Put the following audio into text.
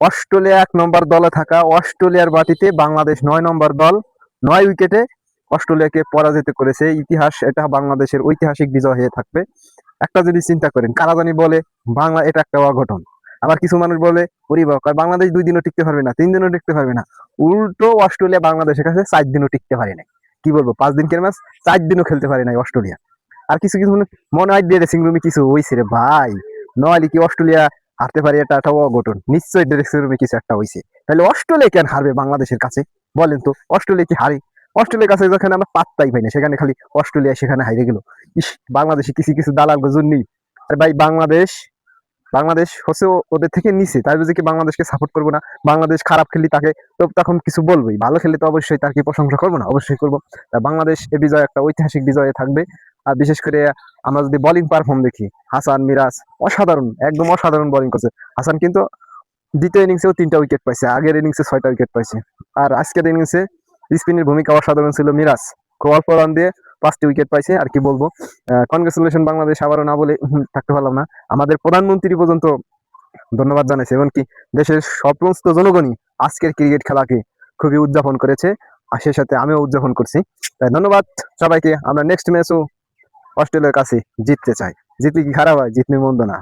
Australia 1 নম্বর দলে থাকা অস্ট্রেলিয়ার মাটিতে বাংলাদেশ 9 নম্বর দল 9 উইকেটে অস্ট্রেলিয়াকে পরাজিত করেছে। ইতিহাস, এটা বাংলাদেশের ঐতিহাসিক বিজয় হয়ে থাকবে। একটা যদি চিন্তা করেন, কারা জানি বলে বাংলা এটা একটা অঘটন, আবার কিছু মানুষ বলে বাংলাদেশ 2 দিনও টিকতে পারবে না, 3 দিনও টিকতে পারবে না। উল্টো অস্ট্রেলিয়া বাংলাদেশের কাছে 4 দিনও টিকতে পারে নাই। কি বলবো, 5 দিনকের ম্যাচ 4 দিনও খেলতে পারে নাই অস্ট্রেলিয়া। আর কিছু কিছু মনে হয় ড্রেসিং রুমে কিছু হয়েছে রে ভাই, নইলে কি অস্ট্রেলিয়া হারতে পারে? এটা একটা অঘটন, নিশ্চয়ই ড্রেসিং রুমে কিছু একটা হয়েছে। তাহলে অস্ট্রেলিয়া কেন হারবে বাংলাদেশের কাছে? বলেন তো, অস্ট্রেলিয়া কি হারে? অস্ট্রেলিয়ার কাছে যখন আমরা পাত্তাই পাই না, সেখানে খালি অস্ট্রেলিয়া সেখানে হাইরে গেল। ইস, বাংলাদেশে কিছু কিছু দালাল গজুর নেই। আর ভাই, বাংলাদেশ বাংলাদেশ হচ্ছে ওদের থেকে নিচে, তাই বুঝে কি বাংলাদেশকে সাপোর্ট করবো না? বাংলাদেশ খারাপ খেলি তাকে তো তখন কিছু বলবোই, ভালো খেলে তো অবশ্যই তার কি প্রশংসা করবো না? অবশ্যই করবো। বাংলাদেশ এ বিজয় একটা ঐতিহাসিক বিজয়ে থাকবে। আর বিশেষ করে আমরা যদি বোলিং পারফর্ম দেখি, হাসান মিরাজ অসাধারণ, একদম অসাধারণ বোলিং করছে। হাসান কিন্তু দ্বিতীয় ইনিংসেও 3টা উইকেট পাইছে, আগের ইনিংসে 6টা উইকেট পাইছে। আর আজকের ইনিংসে স্পিনের ভূমিকা অসাধারণ ছিল মিরাজ, খুব অল্প রান দিয়ে 5টি উইকেট পাইছে। আর কি বলবো, কনগ্রেচুলেশন বাংলাদেশ, আবারও না বলে থাকতে পারলাম না। আমাদের প্রধানমন্ত্রী পর্যন্ত ধন্যবাদ জানাইছে, এমনকি দেশের সমস্ত জনগণই আজকের ক্রিকেট খেলাকে খুবই উদযাপন করেছে, আর সেই সাথে আমিও উদযাপন করছি। তাই ধন্যবাদ সবাইকে। আমরা নেক্সট ম্যাচও অস্ট্রেলিয়ার কাছে জিততে চাই। জিতলে কি খারাপ হয়? জিতলে মন্দ না।